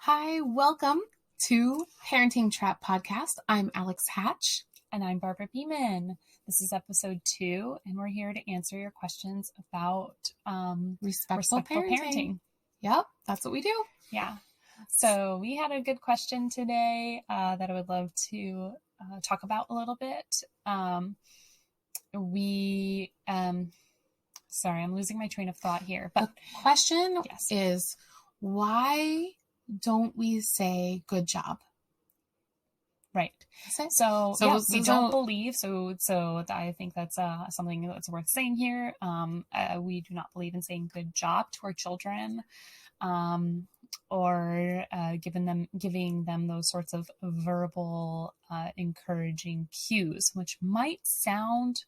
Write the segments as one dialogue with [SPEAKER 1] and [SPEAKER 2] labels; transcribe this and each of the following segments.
[SPEAKER 1] Hi, welcome to Parenting Trap Podcast. I'm Alex Hatch.
[SPEAKER 2] And I'm Barbara Beeman. This is episode 2, and we're here to answer your questions about
[SPEAKER 1] Respectful parenting. Yep, that's what we do.
[SPEAKER 2] Yeah. So we had a good question today that I would love to talk about a little bit. Sorry, I'm losing my train of thought here. But
[SPEAKER 1] the question is, why don't we say good job?
[SPEAKER 2] Right. So we don't believe. So I think that's something that's worth saying here. We do not believe in saying good job to our children, or giving them those sorts of verbal encouraging cues, which might sound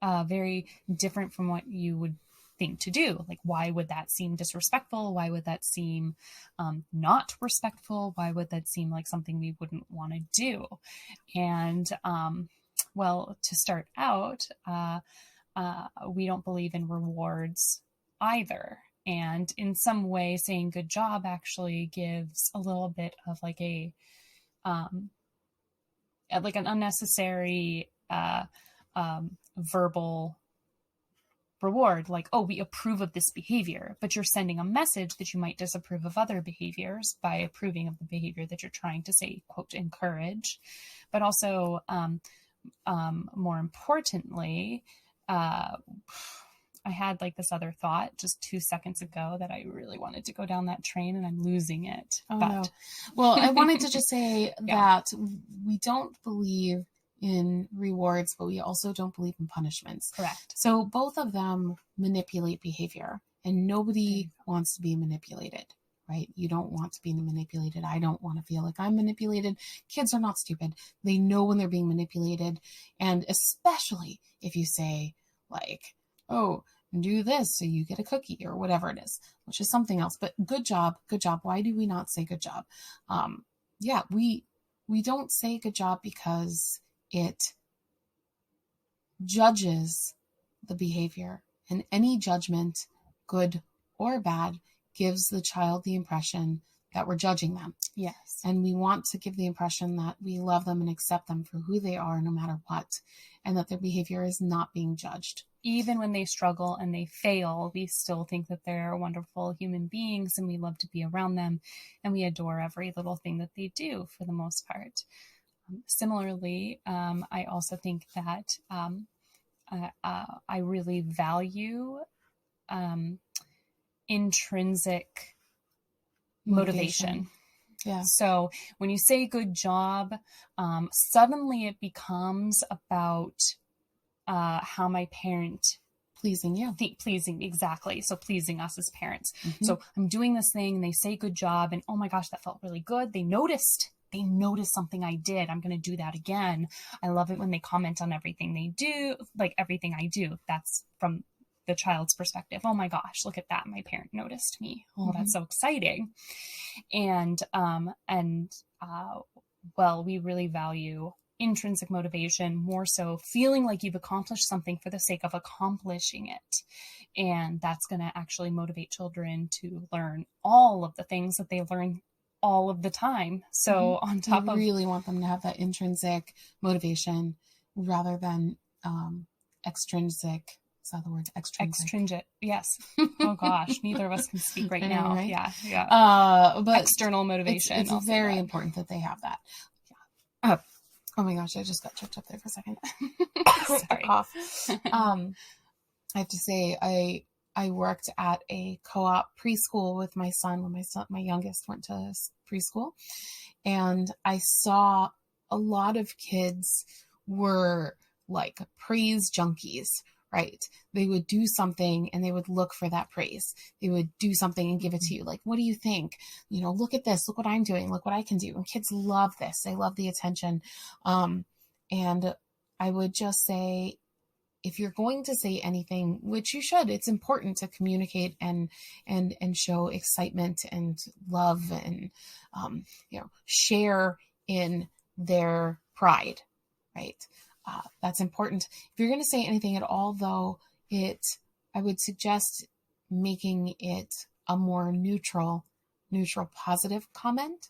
[SPEAKER 2] very different from what you would think to do. Like, why would that seem disrespectful? Why would that seem not respectful? Why would that seem like something we wouldn't want to do? And well, to start out, we don't believe in rewards either. And in some way, saying good job actually gives a little bit of like an unnecessary verbal reward, like, oh, we approve of this behavior, but you're sending a message that you might disapprove of other behaviors by approving of the behavior that you're trying to say, quote, encourage. But also, more importantly, I had like this other thought just 2 seconds ago that I really wanted to go down that train and I'm losing it.
[SPEAKER 1] No. Well, I wanted to just say that we don't believe in rewards, but we also don't believe in punishments.
[SPEAKER 2] Correct.
[SPEAKER 1] So both of them manipulate behavior, and nobody wants to be manipulated, right? You don't want to be manipulated. I don't want to feel like I'm manipulated. Kids are not stupid. They know when they're being manipulated. And especially if you say like, oh, do this so you get a cookie or whatever it is, which is something else. But good job, good job. Why do we not say good job? We don't say good job because it judges the behavior, and any judgment, good or bad, gives the child the impression that we're judging them.
[SPEAKER 2] Yes.
[SPEAKER 1] And we want to give the impression that we love them and accept them for who they are no matter what, and that their behavior is not being judged.
[SPEAKER 2] Even when they struggle and they fail, we still think that they're wonderful human beings and we love to be around them and we adore every little thing that they do for the most part. Similarly, I also think that I really value intrinsic motivation.
[SPEAKER 1] Yeah.
[SPEAKER 2] So when you say good job, suddenly it becomes about how my parent
[SPEAKER 1] pleasing you.
[SPEAKER 2] Pleasing, exactly. So pleasing us as parents.
[SPEAKER 1] Mm-hmm.
[SPEAKER 2] So I'm doing this thing and they say good job and oh my gosh, that felt really good. They noticed something I did. I'm going to do that again. I love it when they comment on everything they do, like everything I do. That's from the child's perspective. Oh my gosh, look at that. My parent noticed me. Oh, mm-hmm. That's so exciting. And we really value intrinsic motivation, more so feeling like you've accomplished something for the sake of accomplishing it. And that's going to actually motivate children to learn all of the things that they learn all of the time. So
[SPEAKER 1] mm-hmm.
[SPEAKER 2] on top
[SPEAKER 1] of really want them to have that intrinsic motivation rather than extrinsic. Is that the word?
[SPEAKER 2] Extrinsic. Yes. Oh gosh, neither of us can speak right now.
[SPEAKER 1] Right?
[SPEAKER 2] Yeah. But external motivation.
[SPEAKER 1] It's very important that they have that. Yeah. Oh my gosh, I just got choked up there for a second.
[SPEAKER 2] Sorry.
[SPEAKER 1] Cough. I have to say, I worked at a co-op preschool with my son when my youngest went to preschool. And I saw a lot of kids were like praise junkies, right? They would do something and they would look for that praise. They would do something and give it to you. Like, what do you think? You know, look at this. Look what I'm doing. Look what I can do. And kids love this. They love the attention. And I would just say, if you're going to say anything, which you should, it's important to communicate and show excitement and love and, share in their pride, right? That's important. If you're going to say anything at all, though, I would suggest making it a more neutral neutral positive comment.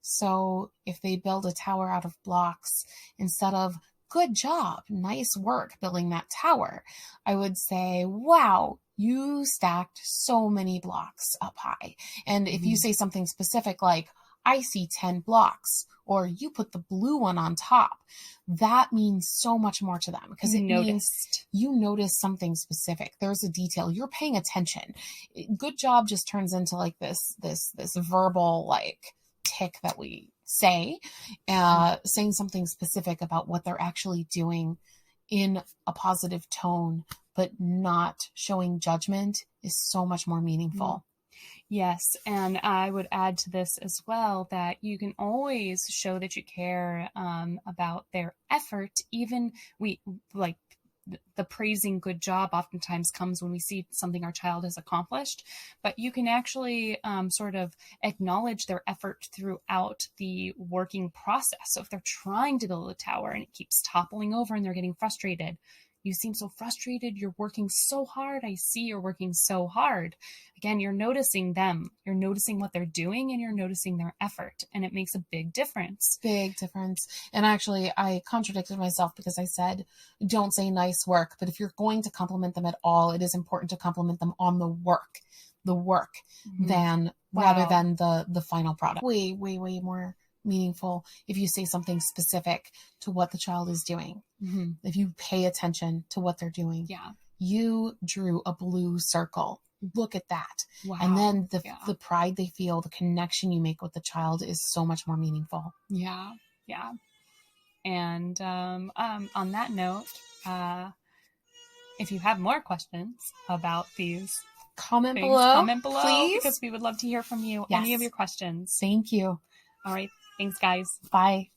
[SPEAKER 1] So if they build a tower out of blocks, instead of good job, nice work building that tower, I would say, wow, you stacked so many blocks up high. And if you say something specific like, I see 10 blocks, or you put the blue one on top, that means so much more to them because it means you notice something specific. There's a detail. You're paying attention. Good job just turns into like this verbal like tick that we say, saying something specific about what they're actually doing in a positive tone, but not showing judgment is so much more meaningful.
[SPEAKER 2] Yes, and I would add to this as well that you can always show that you care about their effort. Even the praising good job oftentimes comes when we see something our child has accomplished, but you can actually sort of acknowledge their effort throughout the working process. So if they're trying to build a tower and it keeps toppling over and they're getting frustrated, you seem so frustrated. You're working so hard. I see you're working so hard. Again, you're noticing them. You're noticing what they're doing and you're noticing their effort. And it makes a big difference.
[SPEAKER 1] Big difference. And actually, I contradicted myself because I said, don't say nice work. But if you're going to compliment them at all, it is important to compliment them on the work, rather than the final product. Way, way, way more meaningful if you say something specific to what the child is doing. If you pay attention to what they're doing. You drew a blue circle. Look at that. And then the pride they feel, the connection you make with the child is so much more meaningful.
[SPEAKER 2] And on that note, if you have more questions about these
[SPEAKER 1] comment
[SPEAKER 2] things,
[SPEAKER 1] below,
[SPEAKER 2] comment below,
[SPEAKER 1] please,
[SPEAKER 2] because we would love to hear from you. Any of your questions.
[SPEAKER 1] Thank you.
[SPEAKER 2] All right. Thanks, guys.
[SPEAKER 1] Bye.